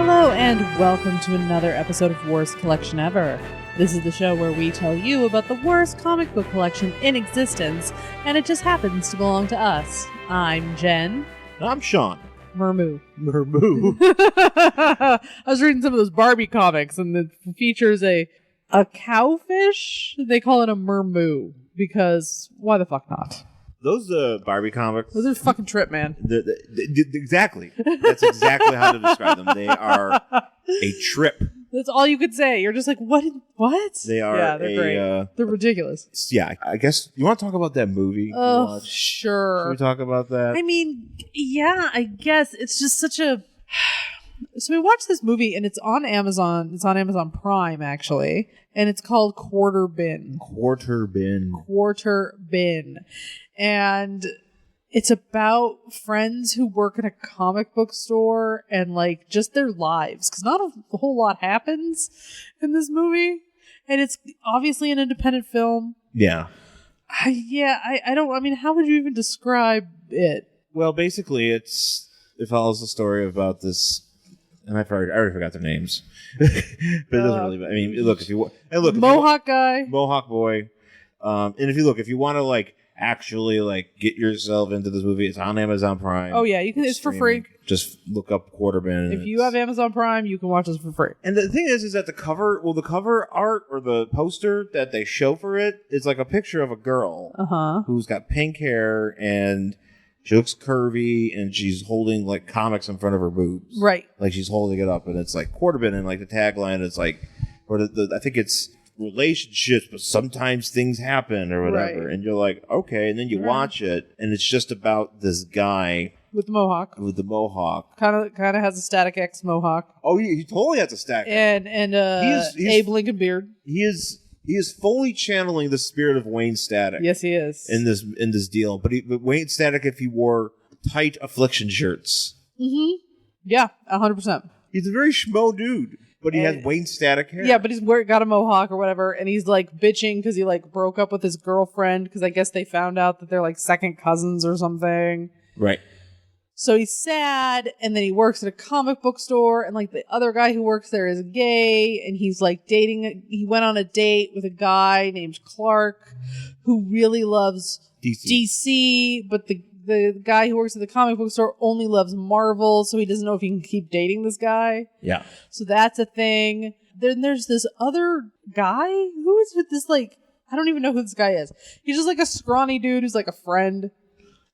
Hello and welcome to another episode of Worst Collection Ever. This is the show where we tell you about the worst comic book collection in existence, and it just happens to belong to us. I'm Jen. I'm Sean. Mermoo. I I was reading some of those Barbie comics, and it features a cowfish. They call it a mermoo, because why the fuck not? Those Barbie comics. Those are fucking trip, man. Exactly. That's exactly how to describe them. They are a trip. That's all you could say. You're just like, what? They are. Yeah, they're great. They're ridiculous. Yeah, I guess you want to talk about that movie? Oh, sure. Should we talk about that? I mean, yeah, I guess it's just such a. So we watched this movie, and it's on Amazon. It's on Amazon Prime, actually, and it's called Quarter Bin. Quarter Bin. And it's about friends who work in a comic book store and like just their lives, because not a whole lot happens in this movie, and it's obviously an independent film. Yeah. I don't. I mean, how would you even describe it? Well, basically, it follows the story about this. And I already forgot their names, but it doesn't really matter. I mean, look, Mohawk guy, Mohawk boy, and if you want to like actually like get yourself into this movie, it's on Amazon Prime. Oh yeah, you can. It's for free. Just look up Quarter Bin. If you have Amazon Prime, you can watch this for free. And the thing is that the cover art or the poster that they show for it is like a picture of a girl who's got pink hair and. She looks curvy, and she's holding, like, comics in front of her boobs. Right. Like, she's holding it up, and it's, like, Quarter Bin, and, like, the tagline is, like, or I think it's relationships, but sometimes things happen, or whatever. Right. And you're like, okay, and then you watch it, and it's just about this guy. With the mohawk. Kind of has a Static X mohawk. Oh, he totally has a Static X. And Abe Lincoln beard. He is fully channeling the spirit of Wayne Static. Yes, he is. In this deal. But Wayne Static, if he wore tight Affliction shirts. Mm-hmm. Yeah, 100%. He's a very schmo dude, but he has Wayne Static hair. Yeah, but he's got a mohawk or whatever, and he's like bitching because he like broke up with his girlfriend because I guess they found out that they're like second cousins or something. Right. So he's sad, and then he works at a comic book store, and like the other guy who works there is gay, and he's like dating. He went on a date with a guy named Clark who really loves DC, but the guy who works at the comic book store only loves Marvel, so he doesn't know if he can keep dating this guy. Yeah. So that's a thing. Then there's this other guy who is with this like, I don't even know who this guy is. He's just like a scrawny dude who's like a friend.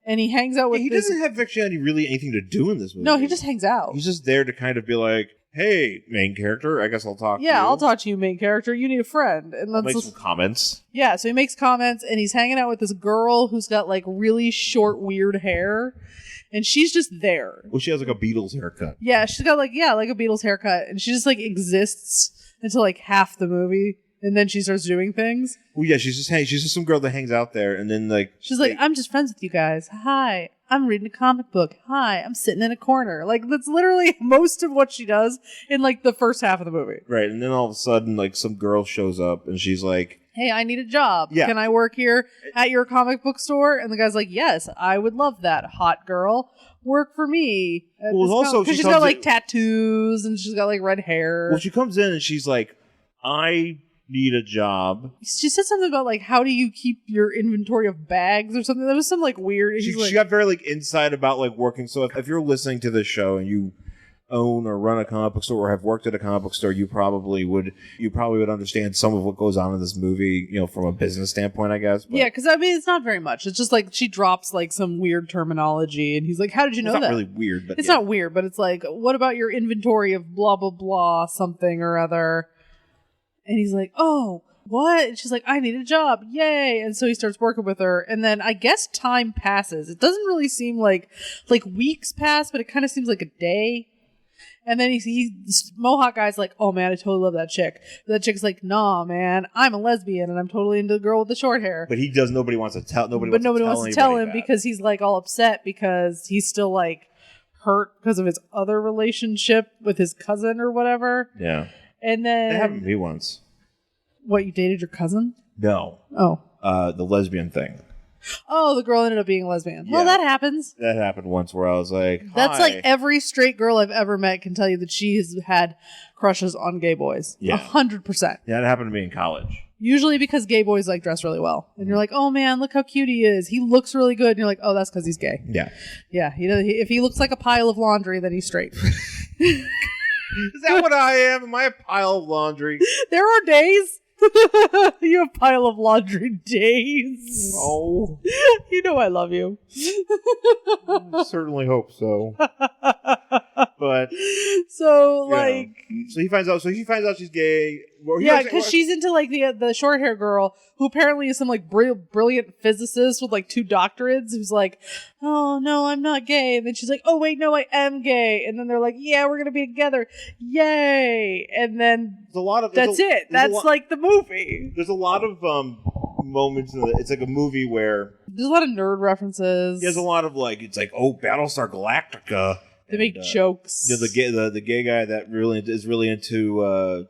And he hangs out with He doesn't have actually really anything to do in this movie. No, he just hangs out. He's just there to kind of be like, hey, main character, I guess I'll talk to you. Yeah, I'll talk to you, main character. You need a friend. And I'll make some comments. Yeah, so he makes comments, and he's hanging out with this girl who's got like really short, weird hair. And she's just there. Well, she has like a Beatles haircut. Yeah, she's got like a Beatles haircut. And she just like exists until like half the movie. And then she starts doing things. Well, yeah, she's just some girl that hangs out there, and then like she's like, I'm just friends with you guys. Hi, I'm reading a comic book. Hi, I'm sitting in a corner. Like that's literally most of what she does in like the first half of the movie. Right, and then all of a sudden, like some girl shows up, and she's like, hey, I need a job. Yeah. Can I work here at your comic book store? And the guy's like, yes, I would love that. Hot girl, work for me. Well, also because she's got like tattoos and she's got like red hair. Well, she comes in and she's like, I need a job. She said something about like, how do you keep your inventory of bags or something? That was some like weird. She got very like inside about like working. So if you're listening to this show and you own or run a comic book store or have worked at a comic book store, you probably would understand some of what goes on in this movie, you know, from a business standpoint, I guess. But, yeah, because I mean, it's not very much. It's just like she drops like some weird terminology, and he's like, "How did you know that?" It's not really weird, but it's not weird, but it's like, "What about your inventory of blah blah blah something or other?" And he's like, "Oh, what?" And she's like, "I need a job, yay!" And so he starts working with her, and then I guess time passes. It doesn't really seem like weeks pass, but it kind of seems like a day. And then this Mohawk guy's like, "Oh man, I totally love that chick." But that chick's like, "Nah, man, I'm a lesbian and I'm totally into the girl with the short hair." But nobody wants to tell. Nobody wants to tell him that. Because he's like all upset because he's still like hurt because of his other relationship with his cousin or whatever. Yeah. And then that happened to me once. What, you dated your cousin? No. Oh. The lesbian thing. Oh, the girl ended up being a lesbian. Yeah. Well, that happens. That happened once where I was like, That's hi. like every straight girl I've ever met can tell you that she has had crushes on gay boys. Yeah. 100%. Yeah, that happened to me in college. Usually because gay boys like dress really well. And you're like, oh man, look how cute he is. He looks really good. And you're like, oh, that's because he's gay. Yeah. Yeah. If he looks like a pile of laundry, then he's straight. Is that what I am? Am I a pile of laundry? There are days. You have pile of laundry days. Oh. You know I love you. I certainly hope so. But so yeah. like So he finds out she finds out she's gay. Well, yeah, because she's into like the short hair girl who apparently is some like brilliant physicist with like 2 doctorates who's like, oh no, I'm not gay. And then she's like, oh wait, no, I am gay. And then they're like, yeah, we're gonna be together, yay. And then that's it. That's like the movie. There's a lot of moments in it's like a movie where there's a lot of nerd references. There's a lot of like it's like, oh, Battlestar Galactica. They make jokes. Yeah, the gay guy that is really into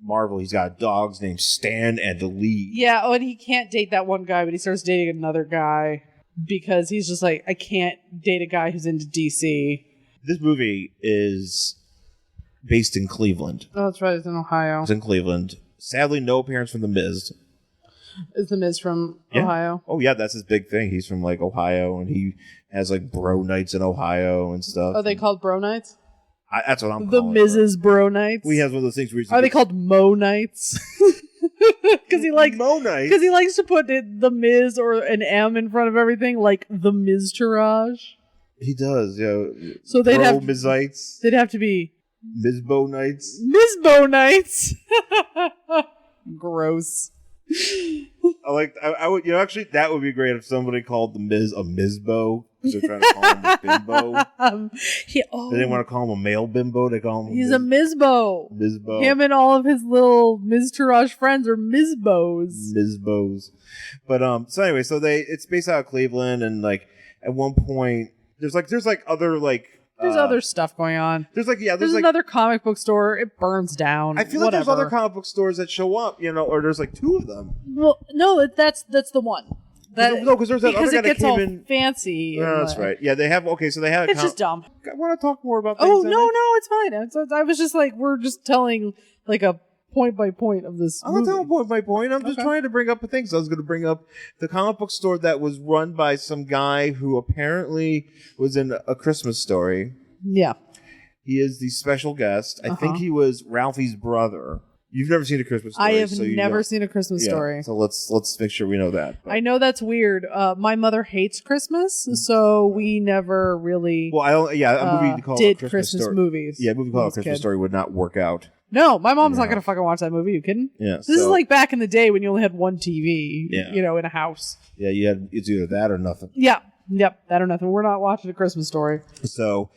Marvel. He's got dogs named Stan and the Lead. Yeah, oh, and he can't date that one guy, but he starts dating another guy because he's just like, I can't date a guy who's into DC. This movie is based in Cleveland. Oh, that's right. It's in Ohio. It's in Cleveland. Sadly, no appearance from The Miz. Is The Miz from Ohio? Oh, yeah, that's his big thing. He's from, like, Ohio, and he has, like, bro nights in Ohio and stuff. Are they called bro nights? That's what I'm the calling Mrs. Bro nights? We have one of those things where are they called Mo nights? Because he likes Mo nights? Because he likes to put the Miz or an M in front of everything, like the Miztourage. He does, yeah. So they'd have Mizites. They'd have to be Mizbo nights. Mizbo nights. Gross. I would, actually, that would be great if somebody called the Miz a Mizbo. They're trying to call him a bimbo. They didn't want to call him a male bimbo. They call him he's a Mizbo. Mizbo. Him and all of his little Miztourage friends are Mizbos. Mizbos. But so anyway, it's based out of Cleveland, and like at one point there's other like there's other stuff going on. There's another comic book store. It burns down. I feel like there's other comic book stores that show up, or there's like 2 of them. Well, no, that's the one. Because there's that other guy that came in fancy. That's right. Yeah, they have. Okay, so they have. It's just dumb. I want to talk more about. Things no, it's fine. I was just like, we're just telling like a point by point of this. I'm not telling point by point. I'm just trying to bring up things. I was going to bring up the comic book store that was run by some guy who apparently was in A Christmas Story. Yeah, he is the special guest. I think he was Ralphie's brother. You've never seen A Christmas Story. I have never seen A Christmas Story. So let's make sure we know that. But. I know that's weird. My mother hates Christmas, so we never really. Well, a movie called did Christmas Story. Movies. Yeah, a movie called A Christmas Story would not work out. No, my mom's not gonna fucking watch that movie. You kidding? Yeah. This is like back in the day when you only had one TV. Yeah. In a house. Yeah, it's either that or nothing. Yeah. Yep. That or nothing. We're not watching A Christmas Story. So.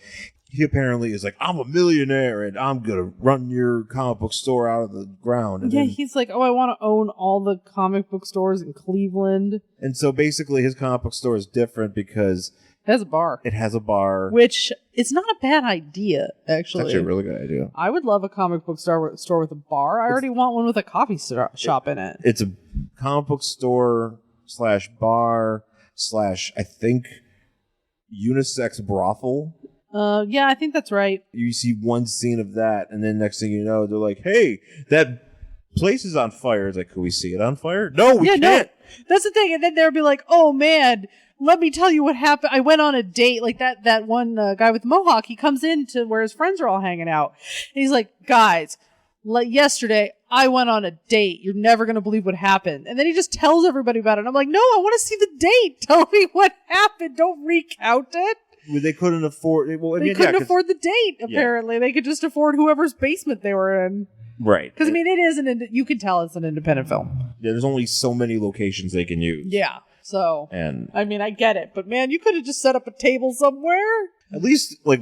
He apparently is like, I'm a millionaire and I'm going to run your comic book store out of the ground. And he's like, I want to own all the comic book stores in Cleveland. And so basically his comic book store is different because... It has a bar. It has a bar. Which is not a bad idea, actually. It's actually a really good idea. I would love a comic book store with a bar. I already want one with a coffee shop in it. It's a comic book store / bar / I think unisex brothel. Yeah, I think that's right. You see one scene of that, and then next thing you know, they're like, hey, that place is on fire. It's like, can we see it on fire? No, we can't. No. That's the thing. And then they'll be like, oh, man, let me tell you what happened. I went on a date, like that one guy with the mohawk. He comes in to where his friends are all hanging out. And he's like, guys, yesterday, I went on a date. You're never going to believe what happened. And then he just tells everybody about it. And I'm like, no, I want to see the date. Tell me what happened. Don't recount it. They couldn't afford it. Well, they couldn't afford the date, apparently. Yeah. They could just afford whoever's basement they were in. Right. Because, it is you can tell it's an independent film. Yeah, there's only so many locations they can use. Yeah. So, and I get it. But, man, you could have just set up a table somewhere. At least, like,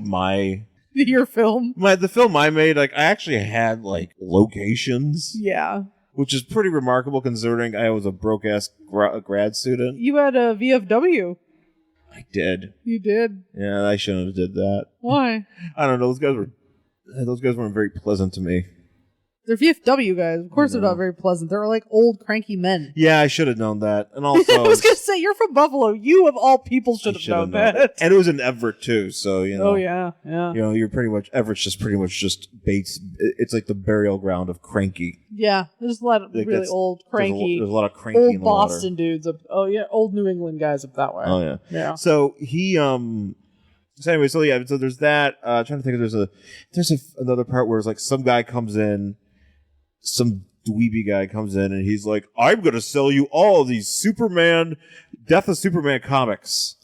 your film. The film I made, like, I actually had, like, locations. Yeah. Which is pretty remarkable considering I was a broke-ass grad student. You had a VFW. I did. You did? Yeah, I shouldn't have did that. Why? I don't know. Those guys weren't very pleasant to me. They're VFW guys. Of course, they're not very pleasant. They're like old, cranky men. Yeah, I should have known that. And also, I was gonna say, you're from Buffalo. You of all people should have known that. And it was in Everett too, so you know. Oh yeah. You know, you're pretty much Everett's just pretty much just Bates. It's like the burial ground of cranky. Yeah, there's a lot of really old, cranky. There's a lot of cranky old in the Boston water. dudes. Old New England guys up that way. Oh yeah. Yeah. So he So anyway, so there's that. Trying to think if there's another part where it's like some guy comes in. Some dweeby guy comes in and he's like, I'm going to sell you all of these Death of Superman comics.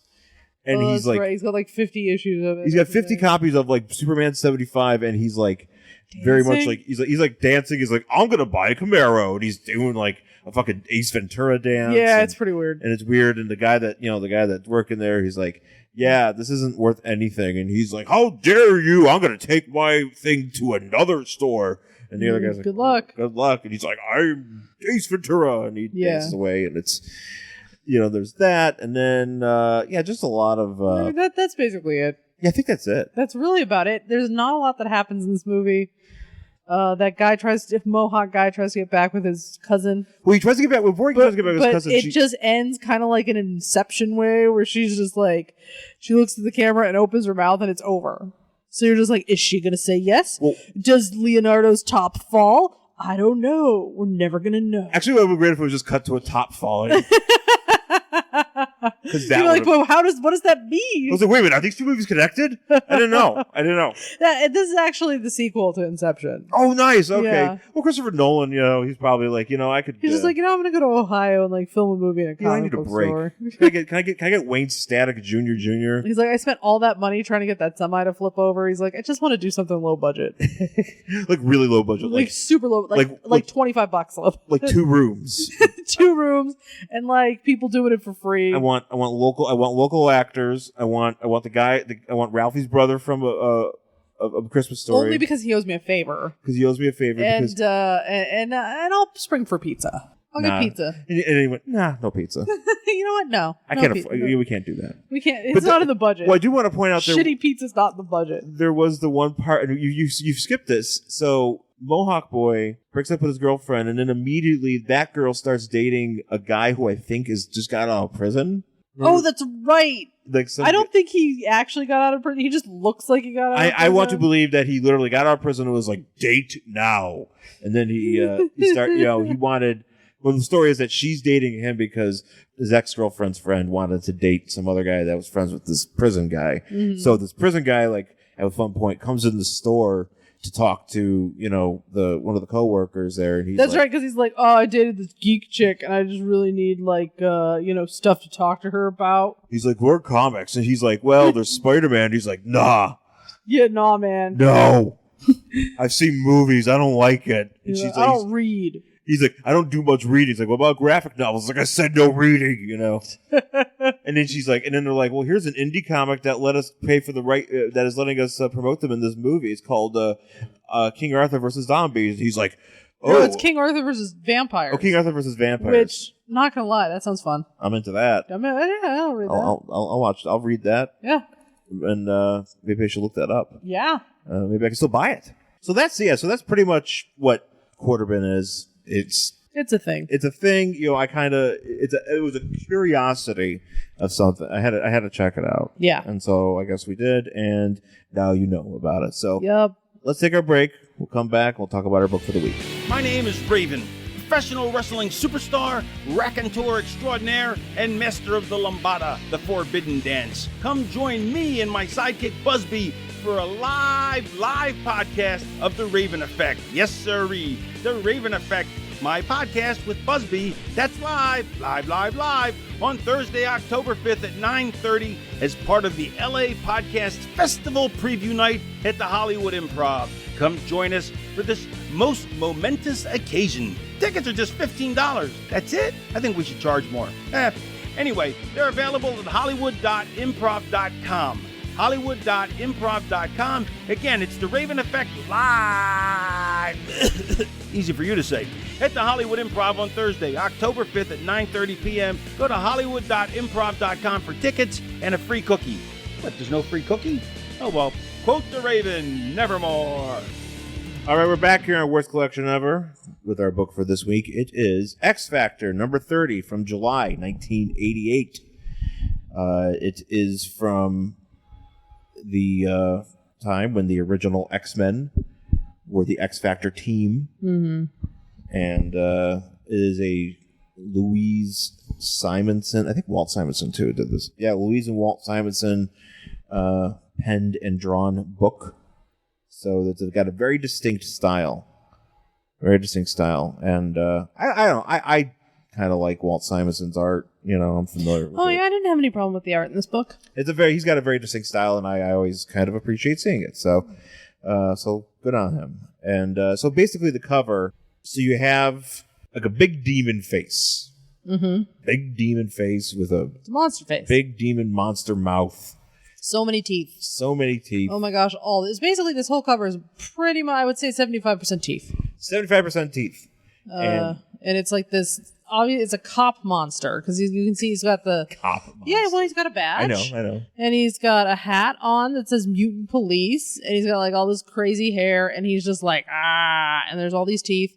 And he's like, right. He's got like 50 issues of it. He's got 50 copies of like Superman 75 and he's like, dancing? Very much like, he's like dancing. He's like, I'm going to buy a Camaro. And he's doing like a fucking Ace Ventura dance. Yeah, it's pretty weird. And it's weird. And the guy that's working there, he's like, yeah, this isn't worth anything. And he's like, how dare you? I'm going to take my thing to another store. And the other guy's like, good luck. Good luck. And he's like, I'm Ace Ventura. And he dances away. And it's, there's that. And then, just a lot of... that's basically it. Yeah, I think that's it. That's really about it. There's not a lot that happens in this movie. That guy Mohawk guy tries to get back with his cousin. Well, he tries to get back, before he tries to get back with his cousin. It just ends kind of like in an Inception way where she's just like, she looks at the camera and opens her mouth and it's over. So you're just like, is she going to say yes? Well, does Leonardo's top fall? I don't know. We're never going to know. Actually, what would be great if it was just cut to a top falling. You're like, well, what does that mean? I was like, wait a minute, are these two movies connected? I didn't know. This is actually the sequel to Inception. Oh, nice. Okay. Yeah. Well, Christopher Nolan, he's probably like, I could. He's just like, I'm going to go to Ohio and like film a movie in a comic book store. Can I get Wayne Static Jr.? He's like, I spent all that money trying to get that semi to flip over. He's like, I just want to do something low budget. Like really low budget. Like super low, like $25 like 2 rooms. 2 rooms and like people doing it for free. I want local actors. I want Ralphie's brother from a Christmas Story. Only because he owes me a favor. Because he owes me a favor. And I'll spring for pizza. I'll get pizza. And he went, nah, no pizza. You know what? No. I can't afford. We can't do that. We can't. It's not in the budget. Well, I do want to point out shitty pizza's not in the budget. There was the one part, and you've skipped this. So Mohawk Boy breaks up with his girlfriend, and then immediately that girl starts dating a guy who I think is just got out of prison. Oh, that's right. I don't think he actually got out of prison. He just looks like he got out of prison. I want to believe that he literally got out of prison and was like, date now. And then he wanted... Well, the story is that she's dating him because his ex-girlfriend's friend wanted to date some other guy that was friends with this prison guy. Mm-hmm. So this prison guy, like, at one point, comes in the store to talk to, one of the coworkers there. And That's right, because he's like, oh, I dated this geek chick, and I just really need, like, stuff to talk to her about. He's like, we're comics. And he's like, well, there's Spider-Man. He's like, nah. Yeah, nah, man. No. I've seen movies. I don't like it. And she's like, I don't read. He's like, I don't do much reading. He's like, what about graphic novels? Like, I said no reading, And then she's like, and then they're like, well, here's an indie comic that let us pay for the right, that is letting us promote them in this movie. It's called King Arthur versus Zombies. He's like, oh. No, it's King Arthur versus Vampires. Oh, King Arthur versus Vampires. Which, not gonna lie, that sounds fun. I'm into that. I'll read that. I'll watch it. I'll read that. Yeah. And maybe I should look that up. Yeah. Maybe I can still buy it. So that's pretty much what Quarterbin is. It's a thing. It's a thing. It was a curiosity of something. I had to check it out. Yeah. And so I guess we did, and now you know about it. So yep. Let's take our break. We'll come back. We'll talk about our book for the week. My name is Raven, professional wrestling superstar, raconteur extraordinaire, and master of the lambada, the forbidden dance. Come join me and my sidekick Busby for a live podcast of The Raven Effect. Yes, sirree. The Raven Effect, my podcast with Busby. That's live on Thursday, October 5th at 9:30 as part of the LA Podcast Festival Preview Night at the Hollywood Improv. Come join us for this most momentous occasion. Tickets are just $15. That's it? I think we should charge more. Anyway, they're available at hollywood.improv.com. hollywood.improv.com. Again, it's the Raven Effect live. Easy for you to say. At the Hollywood Improv on Thursday, October 5th at 9:30 p.m. Go to hollywood.improv.com for tickets and a free cookie. What, there's no free cookie? Oh, well, quote the Raven, nevermore. All right, we're back here on Worst Collection Ever with our book for this week. It is X Factor, number 30 from July 1988. It is from the time when the original X-Men were the X Factor team. Mm-hmm. And it is a Louise Simonson, I think Walt Simonson too did this. Yeah, Louise and Walt Simonson penned and drawn book. So it's got a very distinct style. Very distinct style. And I don't know. I kind of like Walt Simonson's art. You know, I'm familiar with it. Yeah, I didn't have any problem with the art in this book. He's got a very distinct style, and I always kind of appreciate seeing it. So good on him. And so basically the cover, so you have like a big demon face. Mm-hmm. Big demon face with it's a monster face. Big demon monster mouth. So many teeth. So many teeth. Oh my gosh, all this. Basically, this whole cover is pretty much, I would say, 75% teeth. 75% teeth. And it's like this, obviously, it's a cop monster, because you can see he's got the... Cop monster. Yeah, well, he's got a badge. I know. And he's got a hat on that says Mutant Police, and he's got like all this crazy hair, and he's just like, and there's all these teeth.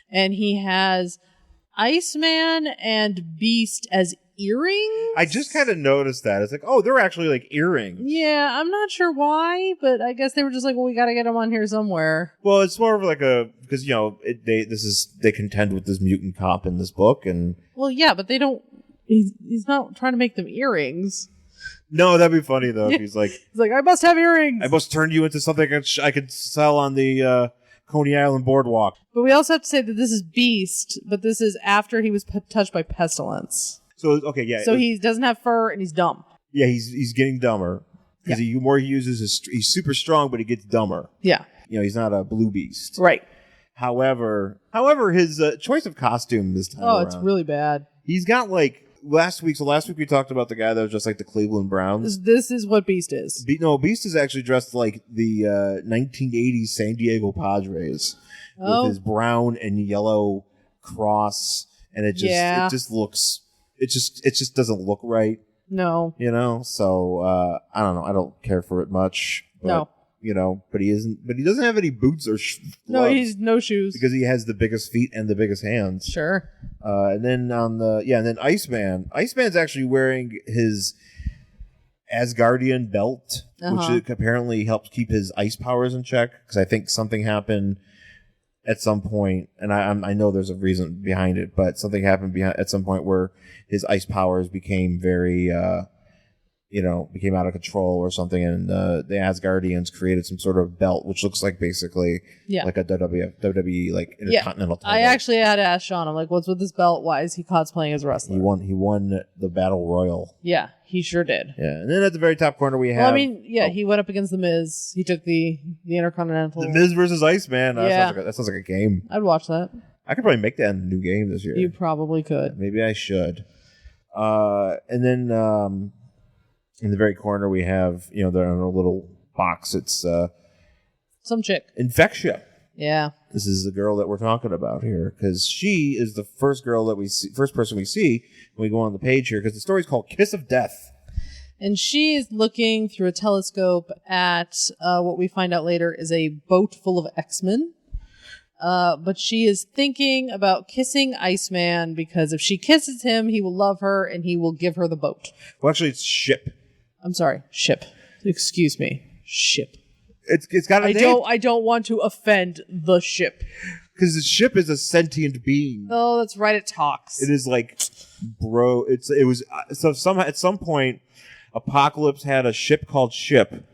And he has Iceman and Beast as earrings. I just kind of noticed that. It's like, oh, they're actually like earrings. Yeah, I'm not sure why, but I guess they were just like, well, we got to get them on here somewhere. Well, it's more of like because you know they contend with this mutant cop in this book, and well, yeah, but they don't. He's not trying to make them earrings. No, that'd be funny though. If he's like, I must have earrings. I must turn you into something I could sell on the Coney Island boardwalk. But we also have to say that this is Beast, but this is after he was touched by pestilence. So okay, yeah. So he doesn't have fur and he's dumb. Yeah, he's getting dumber because the more he uses, he's super strong, but he gets dumber. Yeah, you know, he's not a blue beast, right? However, his choice of costume this time. Oh, it's really bad. He's got like last week. So last week we talked about the guy that was just like the Cleveland Browns. This is what Beast is. Beast is actually dressed like the 1980s San Diego Padres with his brown and yellow cross, and it just looks. It just doesn't look right. No. You know, so I don't know. I don't care for it much. But, no. You know, but he doesn't have any boots or gloves. No, he's no shoes. Because he has the biggest feet and the biggest hands. Sure. And then and then Iceman. Iceman's actually wearing his Asgardian belt, which apparently helps keep his ice powers in check. Because I think something happened at some point, and I know there's a reason behind it, but something happened at some point where his ice powers became very, became out of control or something, and the Asgardians created some sort of belt, which looks like basically like a WWE like Intercontinental title. I actually had to ask Sean, I'm like, what's with this belt? Why is he cosplaying as a wrestler? He won the Battle Royal. Yeah, he sure did. Yeah, and then at the very top corner we have... Well, I mean, he went up against The Miz. He took the Intercontinental... The Miz versus Iceman. That sounds like a game. I'd watch that. I could probably make that in a new game this year. You probably could. Maybe I should. And then in the very corner we have, they're in a little box. It's some chick. Infectia. Yeah. This is the girl that we're talking about here, because she is the first person we see when we go on the page here, because the story's called Kiss of Death. And she is looking through a telescope at what we find out later is a boat full of X-Men. But she is thinking about kissing Iceman, because if she kisses him, he will love her and he will give her the boat. Well, actually, it's ship. I'm sorry, ship. Excuse me, ship. It's got a name. I don't want to offend the ship. Because the ship is a sentient being. Oh, that's right. It talks. It is like, bro. At some point, Apocalypse had a ship called Ship.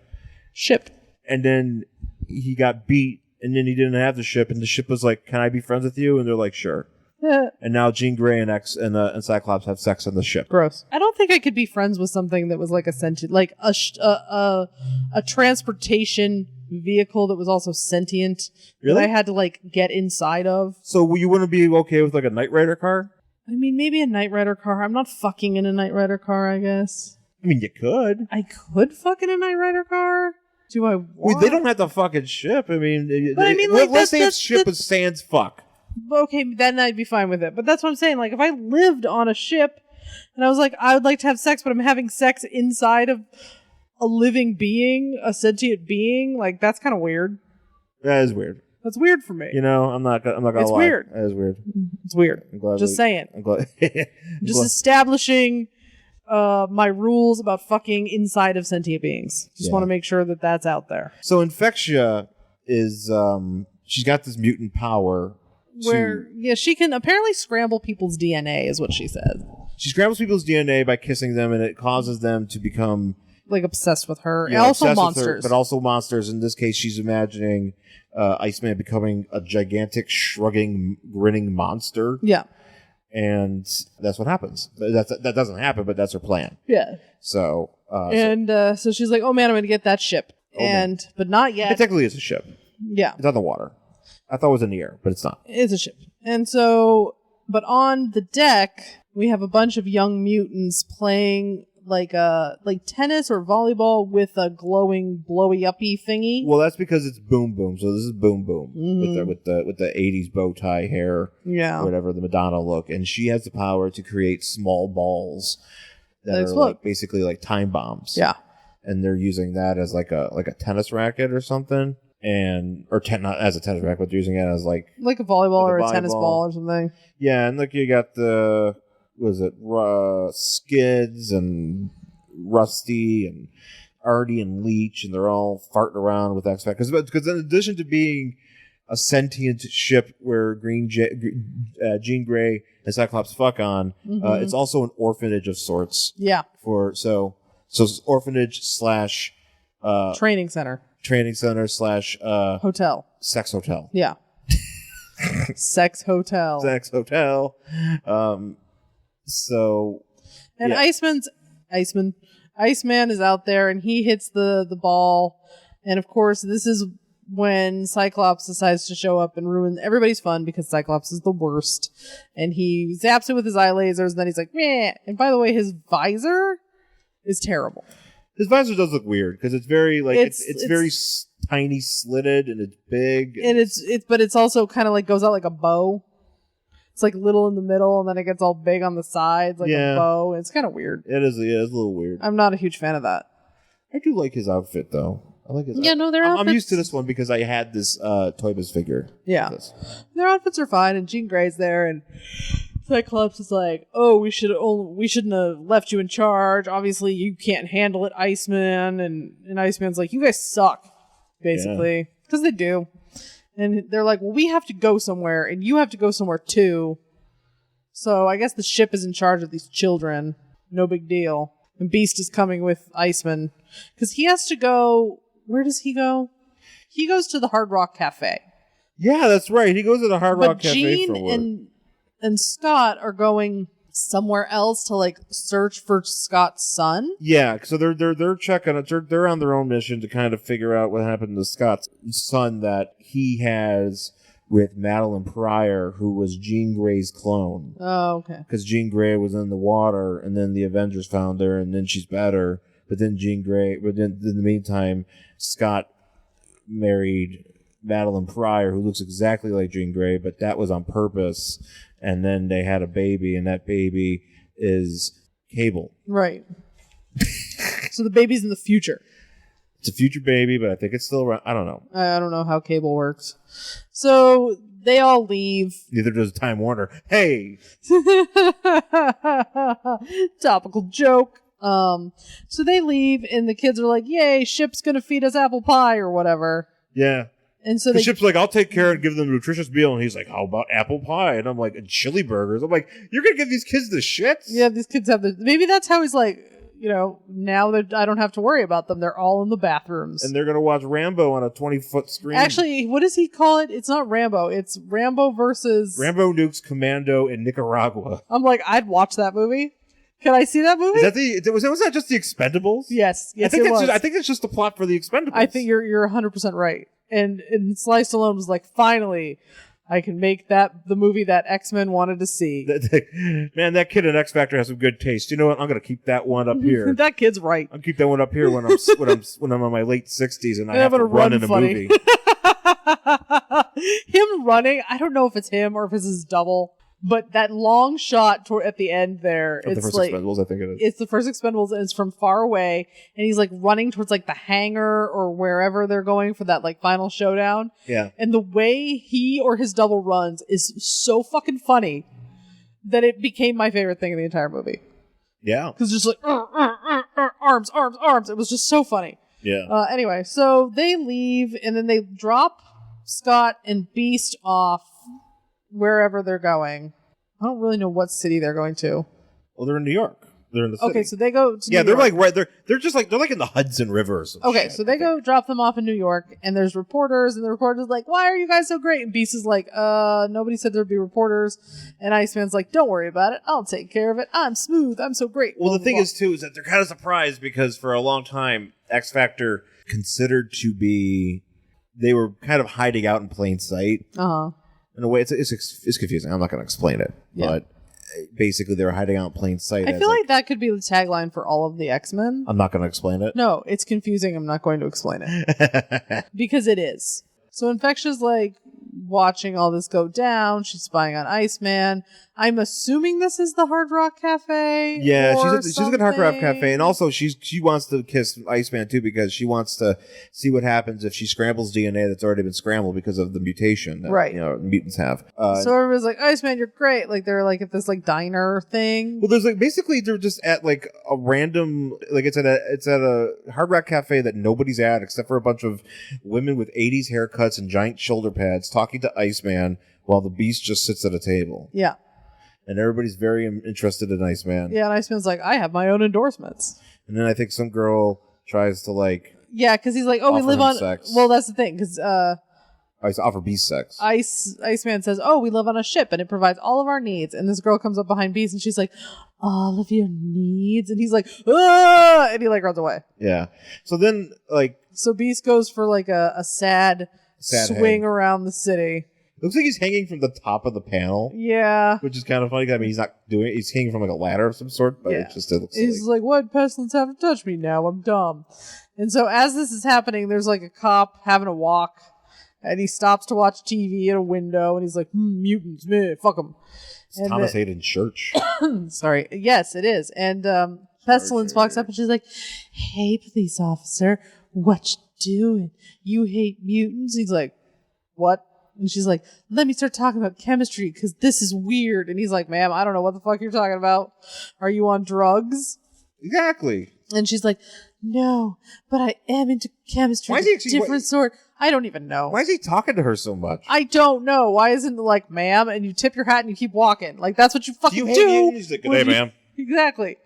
Ship. And then he got beat, and then he didn't have the ship, and the ship was like, "Can I be friends with you?" And they're like, "Sure." And now Jean Grey and Cyclops have sex on the ship. Gross. I don't think I could be friends with something that was like a sentient, like a transportation vehicle that was also sentient. Really? That I had to like get inside of. So you wouldn't be okay with like a Knight Rider car? I mean, maybe a Knight Rider car. I'm not fucking in a Knight Rider car, I guess. I mean, you could. I could fuck in a Knight Rider car. Do I want? Well, they don't have to fucking ship. I mean, but I mean, like, let's say it's ship is sans fuck. Okay, then I'd be fine with it. But that's what I'm saying. Like, if I lived on a ship and I was like, I would like to have sex, but I'm having sex inside of a living being, a sentient being, like, that's kind of weird. That is weird. That's weird for me. You know, I'm not gonna lie. It's weird. It is weird. It's weird. I'm glad Just saying. I'm glad. Just establishing my rules about fucking inside of sentient beings. Just want to make sure that that's out there. So Infectia is she's got this mutant power where she can apparently scramble people's DNA is what she said. She scrambles people's DNA by kissing them, and it causes them to become like obsessed with her. And also monsters. But also monsters. In this case, she's imagining Iceman becoming a gigantic, shrugging, grinning monster. Yeah. And that's what happens. That doesn't happen, but that's her plan. Yeah. So so she's like, "Oh man, I'm going to get that ship." But not yet. It technically is a ship. Yeah. It's on the water. I thought it was in the air, but it's not. It's a ship. And so, but on the deck, we have a bunch of young mutants playing like tennis or volleyball with a glowing blowy uppy thingy. Well, that's because it's Boom Boom. So this is Boom Boom with the 80s bow tie hair, or whatever, the Madonna look, and she has the power to create small balls that are like basically like time bombs. Yeah, and they're using that as like a tennis racket or something, not as a tennis racket, but they're using it as like a volleyball or a tennis ball or something. Yeah, and look, you got the. Was it Skids and Rusty and Artie and Leech, and they're all farting around with X-Factor. Because in addition to being a sentient ship where Jean Grey and Cyclops fuck on, it's also an orphanage of sorts. Yeah. So it's orphanage / training center / hotel, sex hotel. Yeah. Sex hotel. Sex hotel. Iceman is out there, and he hits the ball, and of course this is when Cyclops decides to show up and ruin everybody's fun because Cyclops is the worst, and he zaps it with his eye lasers, and then he's like, meh. And by the way, his visor is terrible. His visor does look weird because it's very like it's very tiny slitted, and it's big, and but it's also kind of like goes out like a bow. It's like little in the middle, and then it gets all big on the sides, like a bow. It's kind of weird. It is. Yeah, it's a little weird. I'm not a huge fan of that. I do like his outfit, though. I like his. Yeah, no, their outfits. I'm used to this one because I had this Toy Biz figure. Yeah, their outfits are fine, and Jean Grey's there, and Cyclops is like, "Oh, we shouldn't have left you in charge. Obviously, you can't handle it, Iceman." And Iceman's like, "You guys suck," basically, because they do. And they're like, well, we have to go somewhere, and you have to go somewhere too. So I guess the ship is in charge of these children. No big deal. And Beast is coming with Iceman. Because he has to go... Where does he go? He goes to the Hard Rock Cafe. Yeah, that's right. He goes to the Hard Rock Cafe for work. Jean and Scott are going somewhere else to like search for Scott's son. Yeah, so they're checking it. They're on their own mission to kind of figure out what happened to Scott's son that he has with Madeline Pryor, who was Jean Grey's clone. Oh, okay. Because Jean Grey was in the water, and then the Avengers found her, and then she's better. But then in the meantime, Scott married Madeline Pryor, who looks exactly like Jean Grey, but that was on purpose. And then they had a baby, and that baby is Cable. Right. So the baby's in the future. It's a future baby, but I think it's still around. I don't know. I don't know how Cable works. So they all leave. Neither does Time Warner. Hey! Topical joke. So they leave, and the kids are like, yay, ship's gonna feed us apple pie or whatever. Yeah. And so the ship's like, I'll take care and give them a nutritious meal. And he's like, how about apple pie? And I'm like, and chili burgers. I'm like, you're going to give these kids the shits? Yeah, these kids have maybe that's how he's like, now that I don't have to worry about them. They're all in the bathrooms. And they're going to watch Rambo on a 20-foot screen. Actually, what does he call it? It's not Rambo. It's Rambo versus... Rambo Nukes Commando in Nicaragua. I'm like, I'd watch that movie. Can I see that movie? Was that just the Expendables? Yes, I think it's just the plot for the Expendables. I think you're 100% right. And Sly Stallone was like, finally, I can make the movie that X-Men wanted to see. Man, that kid in X Factor has some good taste. You know what? I'm going to keep that one up here. That kid's right. I'll keep that one up here when I'm in my late 60s and I have to run in a movie. Him running, I don't know if it's him or if it's his double, But that long shot at the end there, it's the first like Expendables, I think it is. It's the first Expendables, and it's from far away, and he's like running towards like the hangar or wherever they're going for that like final showdown. Yeah. And the way he or his double runs is so fucking funny that it became my favorite thing in the entire movie. Yeah. Because just like arms, arms, arms. It was just so funny. Yeah. Anyway, so they leave, and then they drop Scott and Beast off wherever they're going. I don't really know what city they're going to. Well, they're in New York. They're in the city. Okay, so they go to New New York. York. Like they're just like they're like in the Hudson River or something. Okay, so they go drop them off in New York, and there's reporters, and the reporter's like, "Why are you guys so great?" And Beast is like, nobody said there'd be reporters." And Iceman's like, "Don't worry about it. I'll take care of it. I'm smooth. I'm so great." Well, the thing is too is that they're kind of surprised because for a long time, X Factor considered to be they were kind of hiding out in plain sight. In a way, it's confusing. I'm not going to explain it, but basically they were hiding out in plain sight. I feel like that could be the tagline for all of the X-Men. I'm not going to explain it. No, it's confusing. I'm not going to explain it. Because it is. So Infectia's like watching all this go down. She's spying on Iceman. I'm assuming this is the Hard Rock Cafe. Yeah, she's at Hard Rock Cafe, and also she wants to kiss Iceman too because she wants to see what happens if she scrambles DNA that's already been scrambled because of the mutation that mutants have. So everybody's like, Iceman, you're great. Like they're like at this like diner thing. Well, there's like basically they're just at like a random like it's at a Hard Rock Cafe that nobody's at except for a bunch of women with 80s haircuts and giant shoulder pads talking to Iceman while the Beast just sits at a table. Yeah. And everybody's very interested in Iceman. Yeah, and Iceman's like, I have my own endorsements. And then I think some girl tries to like... Yeah, because he's like, oh, we live on... sex. Well, that's the thing, because... I offer Beast sex. Iceman says, oh, we live on a ship, and it provides all of our needs. And this girl comes up behind Beast, and she's like, all of your needs? And he's like, ah! And he like runs away. Yeah. So then, like... So Beast goes for like a sad swing around the city. Looks like he's hanging from the top of the panel. Yeah. Which is kind of funny. I mean, he's not doing it. He's hanging from like a ladder of some sort, but it looks He's like, what pestilence haven't touched me now? I'm dumb. And so as this is happening, there's like a cop having a walk, and he stops to watch TV at a window, and he's like, mutants, meh, fuck them. It's Thomas Haden Church. Sorry. Yes, it is. And Pestilence walks up, and she's like, hey, police officer, what you doing? You hate mutants? He's like, what? And she's like, let me start talking about chemistry because this is weird. And he's like, ma'am, I don't know what the fuck you're talking about. Are you on drugs? Exactly. And she's like, no, but I am into chemistry. Why is he actually, different sort. I don't even know. Why is he talking to her so much? I don't know. Why isn't it like, ma'am, and you tip your hat and you keep walking? Like, that's what you fucking do. He's like, good day, ma'am. Exactly.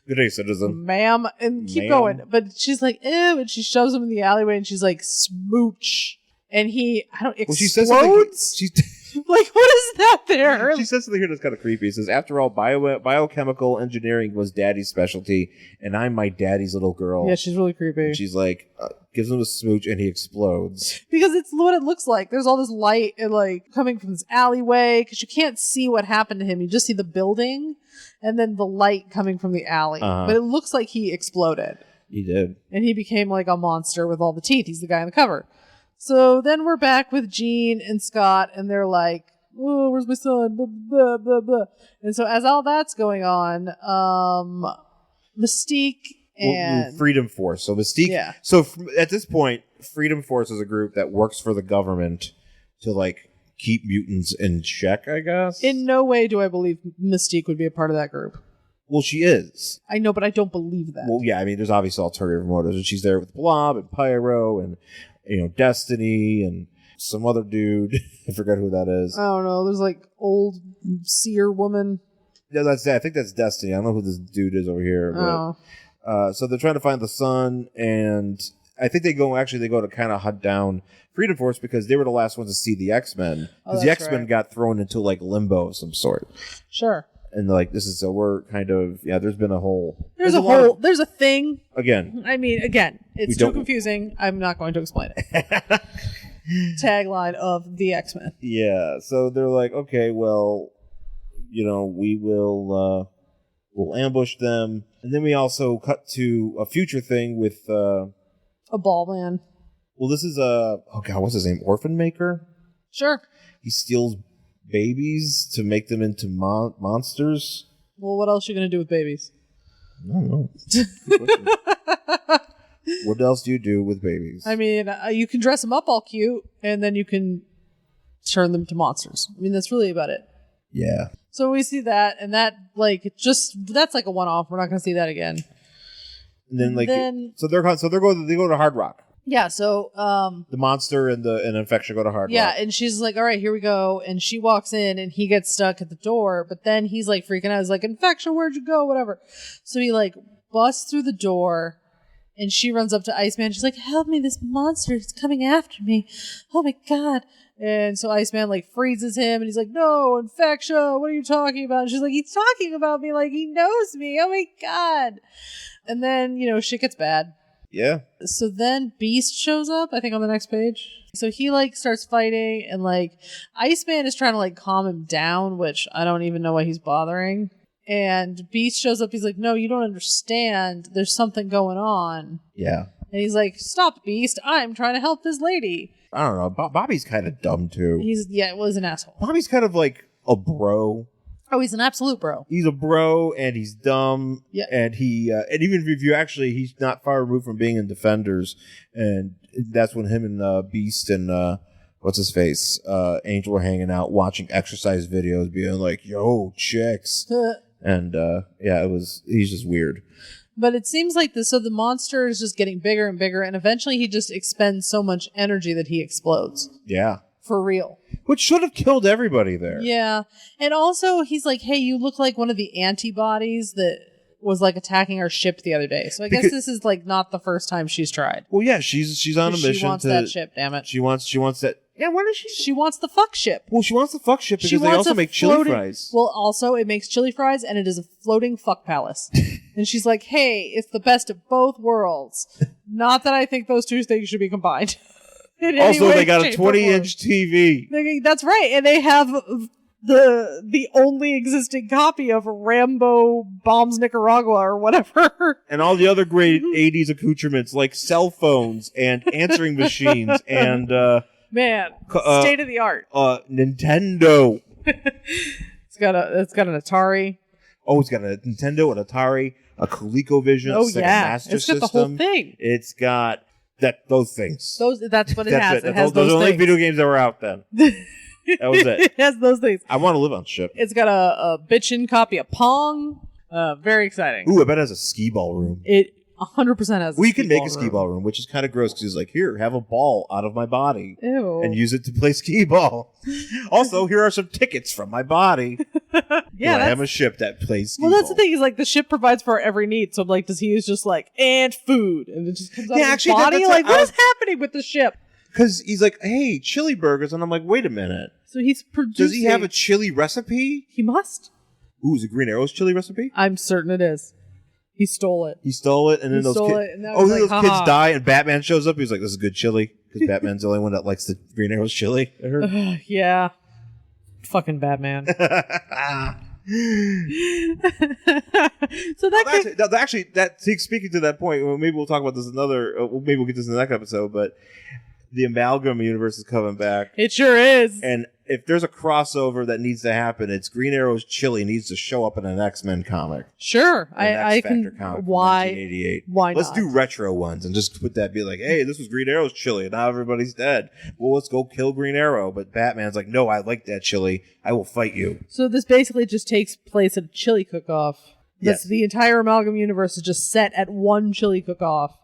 Good day, citizen. Ma'am. And keep going. But she's like, ew. And she shoves him in the alleyway and she's like, smooch. And he, explodes? Well, she says something. Like, what is that there? She says something here that's kind of creepy. It says, after all, biochemical engineering was daddy's specialty, and I'm my daddy's little girl. Yeah, she's really creepy. And she's like, gives him a smooch, and he explodes. Because it's what it looks like. There's all this light and like coming from this alleyway, because you can't see what happened to him. You just see the building, and then the light coming from the alley. But it looks like he exploded. He did. And he became like a monster with all the teeth. He's the guy on the cover. So then we're back with Jean and Scott, and they're like, oh, where's my son? Blah, blah, blah, blah. And so as all that's going on, Mystique and... Freedom Force. So Mystique... Yeah. So at this point, Freedom Force is a group that works for the government to, like, keep mutants in check, I guess? In no way do I believe Mystique would be a part of that group. Well, she is. I know, but I don't believe that. Well, yeah, I mean, there's obviously ulterior motives, and she's there with Blob and Pyro and... Destiny and some other dude. I forgot who that is. I don't know. There's like old seer woman. Yeah, I think that's Destiny. I don't know who this dude is over here. But, so they're trying to find the sun, and I think they go to kind of hunt down Freedom Force because they were the last ones to see the X-Men. Because the X-Men got thrown into like limbo of some sort. Sure. And like we're kind of there's been a whole there's a thing again. I mean, again, it's too confusing. I'm not going to explain it. Tagline of the X-Men. Yeah, so they're like, okay, well, we will we'll ambush them, and then we also cut to a future thing with a ball man. Well, this is what's his name? Orphan Maker. Sure. He steals babies to make them into monsters. Well, what else are you going to do with babies? I don't know. Good question. What else do you do with babies? I mean, you can dress them up all cute, and then you can turn them to monsters. I mean, that's really about it. Yeah. So we see that, and that, like, that's like a one-off. We're not going to see that again. And then, like, so they go to Hard Rock. Yeah, so the monster and Infection go to Hard Rock. Yeah, and she's like, all right, here we go. And she walks in and he gets stuck at the door, but then he's like freaking out. He's like, Infection, where'd you go? Whatever. So he like busts through the door and she runs up to Iceman. She's like, help me, this monster is coming after me. Oh my God. And so Iceman like freezes him and he's like, no, Infection, what are you talking about? And she's like, he's talking about me like he knows me. Oh my God. And then, shit gets bad. Yeah. So then Beast shows up, I think on the next page. So he like starts fighting and like Iceman is trying to like calm him down, which I don't even know why he's bothering. And Beast shows up. He's like, no, you don't understand. There's something going on. Yeah. And he's like, stop, Beast. I'm trying to help this lady. I don't know. Bobby's kind of dumb too. He's an asshole. Bobby's kind of like a bro. Oh, he's an absolute bro. He's a bro, and he's dumb. Yeah. And and even if he's not far removed from being in Defenders, and that's when him and Beast and what's his face, Angel were hanging out watching exercise videos, being like, "Yo, chicks," and he's just weird. But it seems like the monster is just getting bigger and bigger, and eventually he just expends so much energy that he explodes. Yeah. For real. Which should have killed everybody there. Yeah. And also, he's like, hey, you look like one of the antibodies that was like attacking our ship the other day. So I guess this is like not the first time she's tried. Well, yeah, she's on a mission. She wants that ship, damn it. She wants that. Yeah, what is she? She wants the fuck ship. Well, she wants the fuck ship because they also make chili fries. Well, also, it makes chili fries and it is a floating fuck palace. And she's like, hey, it's the best of both worlds. Not that I think those two things should be combined. Also, they got a 20-inch TV. That's right, and they have the only existing copy of Rambo Bombs Nicaragua or whatever. And all the other great 80s accoutrements like cell phones and answering machines and man, state of the art. Nintendo. It's got an Atari. Oh, it's got a Nintendo, an Atari, a ColecoVision, oh, Sega Master Master System. System. The whole thing. It's got those things. That's what it has. It has those are the only things. video games that were out then. That was it. It has those things. I want to live on ship. It's got a bitchin' copy of Pong. Very exciting. Ooh, I bet it has a skee-ball room. It 100% has. We can make a skee-ball room, which is kind of gross because he's like, here, have a ball out of my body. Ew. And use it to play skee-ball. Also, here are some tickets from my body. Yeah, I have a ship that plays skee-ball. Well, that's the thing. Is like the ship provides for every need. So, like, does he use just like and food, and it just comes out of his body? Like, what is happening with the ship? Because he's like, hey, chili burgers, and I'm like, wait a minute. So he's producing. Does he have a chili recipe? He must. Ooh, is it Green Arrow's chili recipe? I'm certain it is. He stole it. He stole it, and then those kids die, and Batman shows up. He's like, "This is good chili," because Batman's the only one that likes the Green Arrow's chili. I heard. Yeah, fucking Batman. So speaking to that point, well, maybe we'll talk about this maybe we'll get this in the next episode. But the Amalgam universe is coming back. It sure is. And if there's a crossover that needs to happen, it's Green Arrow's chili needs to show up in an X-Men comic. Sure, I can. Why? 1988. Why not? Let's do retro ones and just put that. Be like, hey, this was Green Arrow's chili, and now everybody's dead. Well, let's go kill Green Arrow. But Batman's like, no, I like that chili. I will fight you. So this basically just takes place at a chili cook-off. Yes. The entire Amalgam universe is just set at one chili cook-off,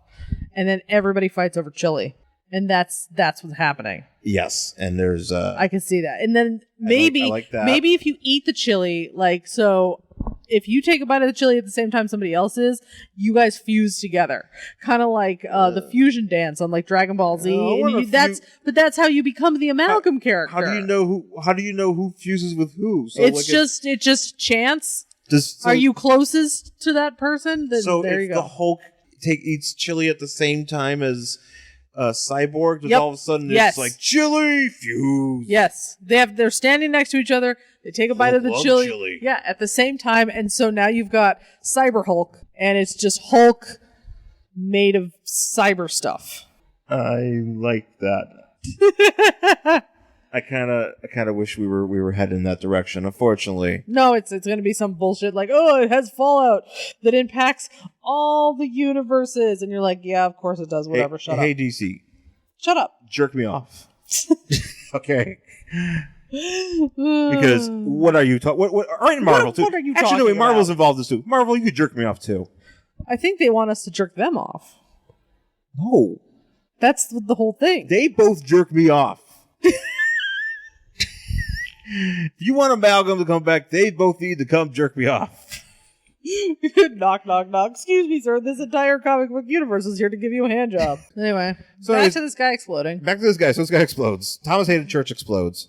and then everybody fights over chili. And that's what's happening. Yes, and there's I can see that. And then maybe I like that. Maybe if you eat the chili, like, so if you take a bite of the chili at the same time somebody else is, you guys fuse together. Kind of like the fusion dance on like Dragon Ball Z. But that's how you become the Amalgam character. How do you know who fuses with who? So it's just chance. Are you closest to that person? Then so there you if go. the Hulk eats chili at the same time as Cyborg, just all of a sudden it's like chili fuse. Yes, they're standing next to each other. They take a bite of the chili. Yeah, at the same time, and so now you've got Cyber Hulk, and it's just Hulk made of cyber stuff. I like that. I kind of wish we were heading in that direction. Unfortunately, no. It's going to be some bullshit like, oh, it has fallout that impacts all the universes, and you're like, yeah, of course it does. Whatever. Shut up. Hey, DC. Shut up. Jerk me off. Okay. Because what are you talking? What? All right, Marvel too. What are you Actually, talking no, Marvel's about? involved in this too. Marvel, you could jerk me off too. I think they want us to jerk them off. No, that's the whole thing. They both jerk me off. If you want Amalgam to come back, they both need to come jerk me off. Knock, knock, knock. Excuse me, sir. This entire comic book universe is here to give you a hand job. Anyway, so back to this guy exploding. Back to this guy. So this guy explodes. Thomas Haden Church explodes.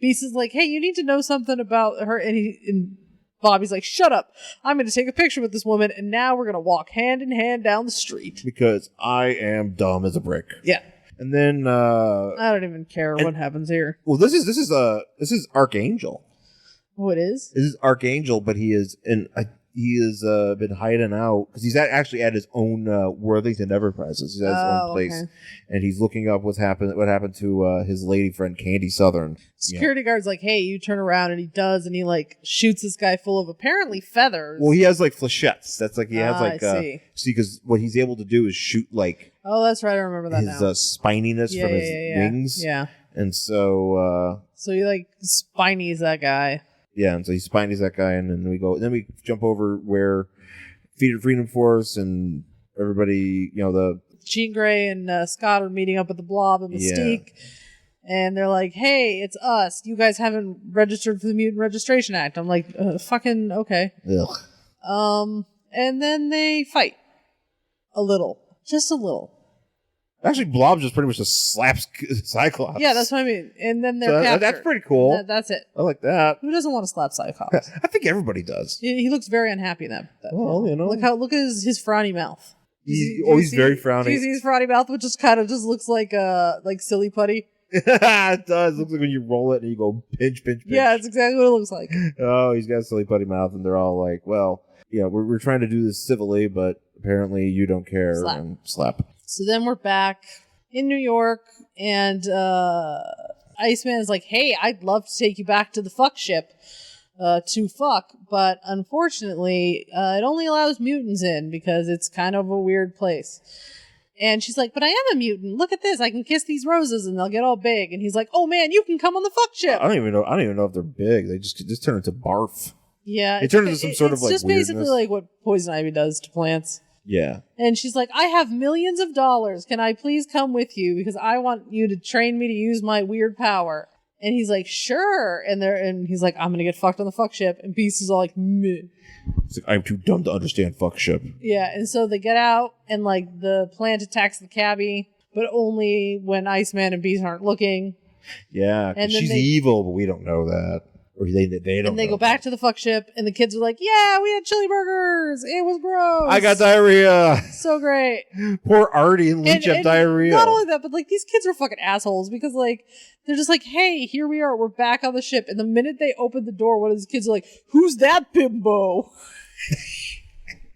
Beast is like, hey, you need to know something about her. And Bobby's like, shut up. I'm going to take a picture with this woman, and now we're going to walk hand in hand down the street. Because I am dumb as a brick. Yeah. And then I don't even care what happens here. Well, this is Archangel. Oh, it is? This is Archangel, but he has been hiding out because he's actually at his own Worthington Enterprises. He's at his own place, okay. And he's looking up what happened to his lady friend Candy Southern. Security guard's like, "Hey, you turn around," and he does, and he like shoots this guy full of apparently feathers. Well, he has like flechettes. That's like he has like I see, because what he's able to do is shoot like. Oh, that's right. I remember that his, now. Spininess from his wings. Yeah. And so. So he like spinies that guy. Yeah, and so he spinies that guy, and then we jump over where Freedom Force and everybody, the Jean Grey and Scott are meeting up at the Blob and Mystique, and they're like, "Hey, it's us. You guys haven't registered for the Mutant Registration Act." I'm like, "Fucking okay." Ugh. And then they fight just a little. Actually, Blob just pretty much just slaps Cyclops. Yeah, that's what I mean. And then they're captured. That's pretty cool. That's it. I like that. Who doesn't want to slap Cyclops? I think everybody does. He looks very unhappy in that. Well, Look at his frowny mouth. He's very frowny. Do you see his frowny mouth, which just kind of just looks like silly putty? It does. It looks like when you roll it and you go pinch. Yeah, it's exactly what it looks like. Oh, he's got a silly putty mouth, and they're all like, "Well, we're trying to do this civilly, but apparently you don't care." Slap. And slap. So then we're back in New York, and Iceman is like, "Hey, I'd love to take you back to the fuck ship to fuck, but unfortunately, it only allows mutants in because it's kind of a weird place." And she's like, "But I am a mutant. Look at this. I can kiss these roses and they'll get all big." And he's like, "Oh man, you can come on the fuck ship." I don't even know if they're big. They just turn into barf. Yeah, they turn into some sort of like it's just weirdness. basically like what poison ivy does to plants. Yeah. And she's like, "I have millions of dollars. Can I please come with you? Because I want you to train me to use my weird power." And he's like, "Sure." And he's like, "I'm going to get fucked on the fuck ship." And Beast is all like, meh. It's like, I'm too dumb to understand fuck ship. Yeah. And so they get out and like the plant attacks the cabbie, but only when Iceman and Beast aren't looking. Yeah. And she's evil, but we don't know that. Or they don't. And they go back to the fuck ship, and the kids are like, "Yeah, we had chili burgers. It was gross. I got diarrhea. So great." Poor Artie and Leech have diarrhea. Not only that, but like these kids are fucking assholes because like they're just like, "Hey, here we are. We're back on the ship." And the minute they open the door, one of these kids are like, "Who's that bimbo?" And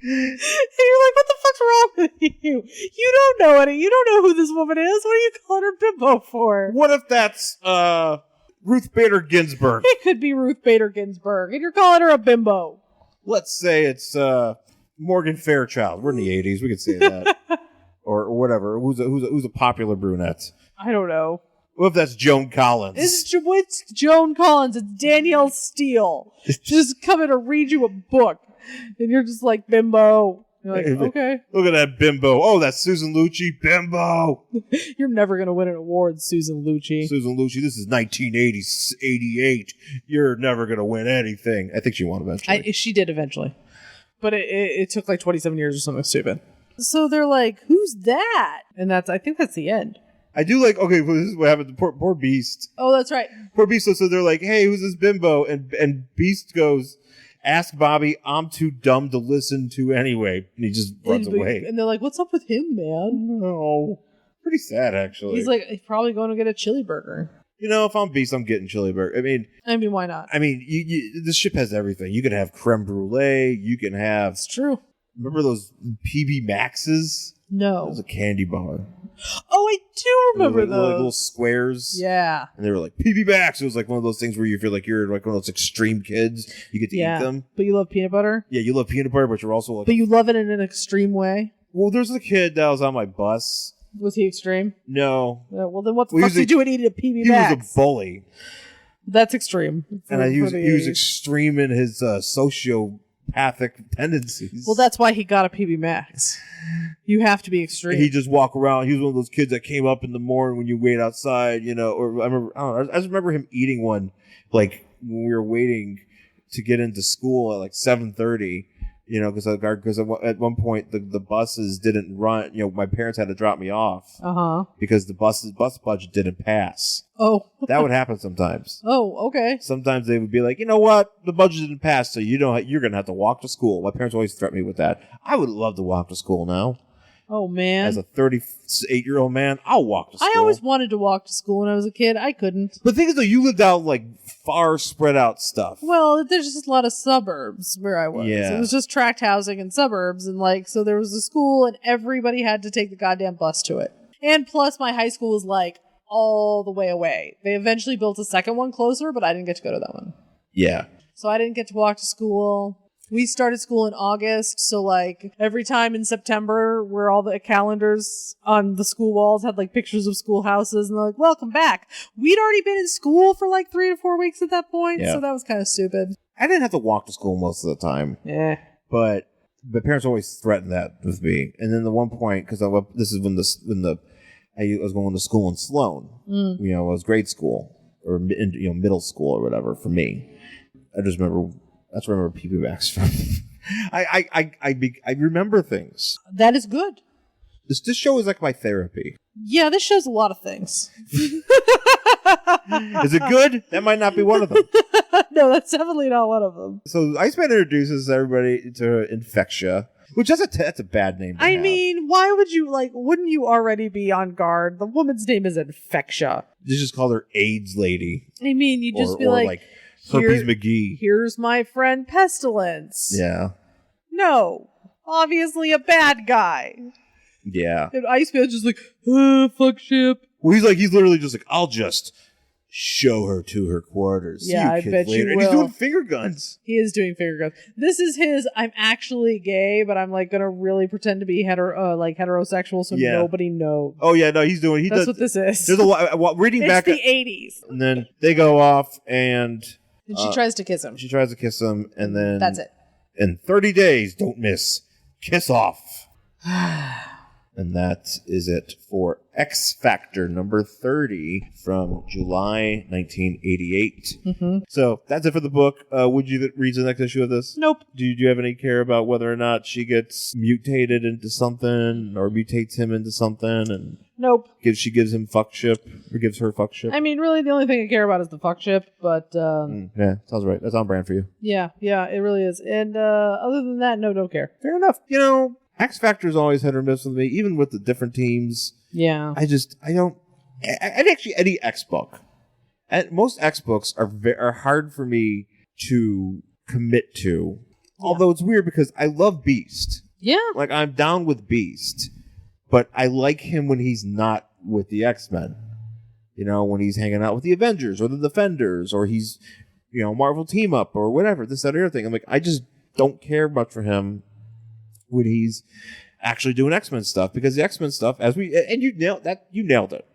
you're like, "What the fuck's wrong with you? You don't know any. You don't know who this woman is. What are you calling her bimbo for?" What if that's Ruth Bader Ginsburg? It could be Ruth Bader Ginsburg, and you're calling her a bimbo. Let's say it's Morgan Fairchild. We're in the 80s. We could say that. or whatever. Who's a popular brunette? I don't know. What if that's Joan Collins? It's Joan Collins. It's Danielle Steele. Just coming to read you a book. And you're just like, bimbo. You're like, okay. Look at that bimbo. Oh, that's Susan Lucci. Bimbo. You're never going to win an award, Susan Lucci. Susan Lucci, this is 1988. You're never going to win anything. I think she won eventually. She did eventually. But it took like 27 years or something stupid. So they're like, "Who's that?" And I think that's the end. I do like, okay, well, this is what happened to poor Beast. Oh, that's right. Poor Beast. So they're like, "Hey, who's this bimbo?" And Beast goes, "Ask Bobby. I'm too dumb to listen to anyway." And he just runs away. And they're like, "What's up with him, man?" No. Pretty sad, actually. He's like, he's probably going to get a chili burger. If I'm Beast, I'm getting chili burger. I mean, why not? This ship has everything. You can have creme brulee. You can have... It's true. Remember those PB Maxes? No. It was a candy bar. Oh, I do remember like, those. Like little squares. Yeah. And they were like PB Max. It was like one of those things where you feel like you're like one of those extreme kids. You get to eat them. But you love peanut butter? Yeah, you love peanut butter, but you're also like... But you love it in an extreme way? Well, there's a kid that was on my bus. Was he extreme? No. Well, then what the fuck did you do and eat a PB Max? He was a bully. That's extreme. He was extreme in his sociopathic tendencies. Well, that's why he got a PB Max. You have to be extreme. He just walk around. He was one of those kids that came up in the morning when you wait outside, you know. Or I just remember him eating one, like when we were waiting to get into school at like 7:30. You know, because at one point the buses didn't run. You know, my parents had to drop me off because the bus budget didn't pass. Oh, that would happen sometimes. Oh, okay. Sometimes they would be like, you know what, the budget didn't pass, so you're gonna have to walk to school. My parents always threatened me with that. I would love to walk to school now. Oh, man. As a 38-year-old man, I'll walk to school. I always wanted to walk to school when I was a kid. I couldn't. But the thing is, though, you lived out, like, far spread out stuff. Well, there's just a lot of suburbs where I was. Yeah. It was just tract housing and suburbs. And, like, so there was a school and everybody had to take the goddamn bus to it. And plus, my high school was, like, all the way away. They eventually built a second one closer, but I didn't get to go to that one. Yeah. So I didn't get to walk to school. We started school in August, so like every time in September where all the calendars on the school walls had like pictures of schoolhouses and they're like, welcome back. We'd already been in school for like 3 to 4 weeks at that point, so that was kind of stupid. I didn't have to walk to school most of the time. Yeah. But my parents always threatened that with me. And then the one point, because this is when I was going to school in Sloan. You know, it was grade school or middle school or whatever for me. That's where I remember PB Max from. I remember things. That is good. This show is like my therapy. Yeah, this shows a lot of things. Is it good? That might not be one of them. No, that's definitely not one of them. So Iceman introduces everybody to Infectia, which that's a bad name to have. mean, why would you, wouldn't you already be on guard? The woman's name is Infectia. You just call her AIDS lady. I mean, you just be like Herpes McGee. Here's my friend Pestilence. Yeah. No. Obviously a bad guy. Yeah. And Iceman's just like, fuck ship. Well, he's literally just like, I'll just show her to her quarters. Yeah, I bet you will. And he's doing finger guns. He is doing finger guns. This is his, I'm actually gay, but I'm like gonna really pretend to be heterosexual so nobody knows. Oh yeah, no, That's what this is. There's a lot, reading it's back. It's the 80s. And then they go off and she tries to kiss him. She tries to kiss him, and then... That's it. In 30 days, don't miss. Kiss off. And that is it for X Factor number 30 from July 1988. Mm-hmm. So that's it for the book. Would you read the next issue of this? Nope. Do you have any care about whether or not she gets mutated into something or mutates him into something? And nope. She gives him fuckship or gives her fuckship? I mean, really, the only thing I care about is the fuckship, but... yeah, sounds right. That's on brand for you. Yeah, it really is. And other than that, no, don't care. Fair enough. You know... X Factor's always hit or miss with me, even with the different teams. Yeah. I don't... And actually, any X book. Most X books are hard for me to commit to. Yeah. Although it's weird because I love Beast. Yeah. Like, I'm down with Beast. But I like him when he's not with the X-Men. You know, when he's hanging out with the Avengers or the Defenders or he's, Marvel Team Up or whatever, this, that, or other thing. I'm like, I just don't care much for him when he's actually doing X-Men stuff, because the X-Men stuff, you nailed it.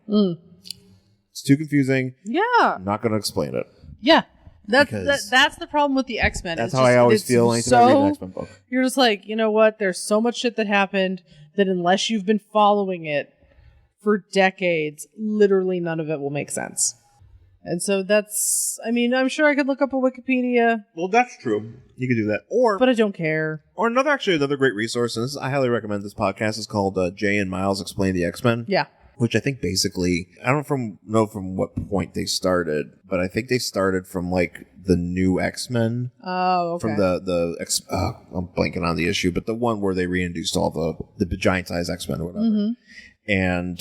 It's too confusing. Yeah. I'm not going to explain it. Yeah. That's the problem with the X-Men. That's how I always feel anytime I read an X-Men book. You're just like, you know what? There's so much shit that happened that unless you've been following it for decades, literally none of it will make sense. And so I'm sure I could look up a Wikipedia. Well, that's true. You could do that. But I don't care. Or another great resource, and I highly recommend this podcast, is called Jay and Miles Explain the X-Men. Yeah. Which I think basically, I don't know from what point they started, but I think they started from like the new X-Men. Oh, okay. From I'm blanking on the issue, but the one where they reintroduced all the giant-sized X-Men or whatever. Mm-hmm. And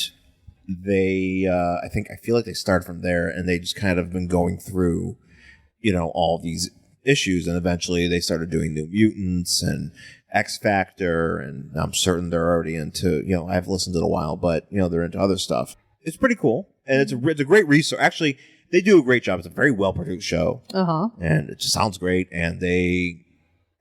they I feel like they started from there, and they just kind of been going through all these issues, and eventually they started doing New Mutants and X Factor, and I'm certain they're already into, I haven't listened to it in a while, but, they're into other stuff. It's pretty cool, and it's a great resource. Actually, they do a great job. It's a very well-produced show, and it just sounds great, and they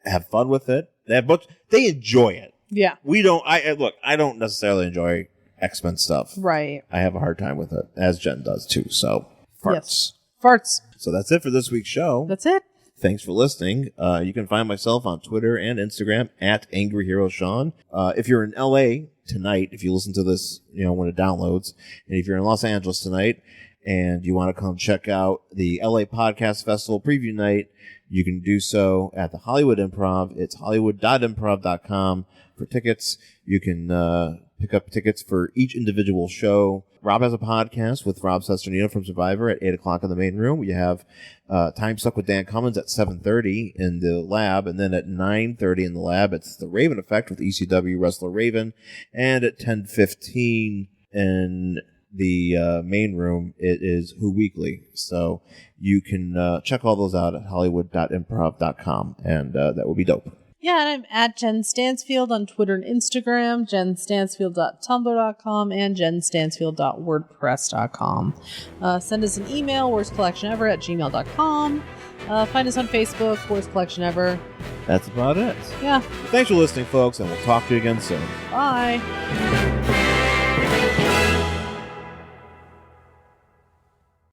have fun with it. They enjoy it. Yeah. I don't necessarily enjoy X-Men stuff. Right. I have a hard time with it, as Jen does, too, so farts. Yes. Farts. So that's it for this week's show. That's it. Thanks for listening. You can find myself on Twitter and Instagram at Angry Hero Sean. If you're in LA tonight, if you listen to this, when it downloads, and if you're in Los Angeles tonight and you want to come check out the LA Podcast Festival preview night, you can do so at the Hollywood Improv. It's hollywood.improv.com for tickets. You can pick up tickets for each individual show. Rob has a podcast with Rob Sesternino from Survivor at 8 o'clock in the main room. We have Time Suck with Dan Cummins at 7:30 in the lab, and then at 9:30 in the lab, it's The Raven Effect with ECW wrestler Raven, and at 10:15 in the main room, it is Who Weekly. So you can check all those out at hollywood.improv.com, and that would be dope. Yeah, and I'm at Jen Stansfield on Twitter and Instagram, jenstansfield.tumblr.com, and jenstansfield.wordpress.com. Send us an email, worstcollectionever@gmail.com. Find us on Facebook, Worst Collection Ever. That's about it. Yeah. Thanks for listening, folks, and we'll talk to you again soon. Bye.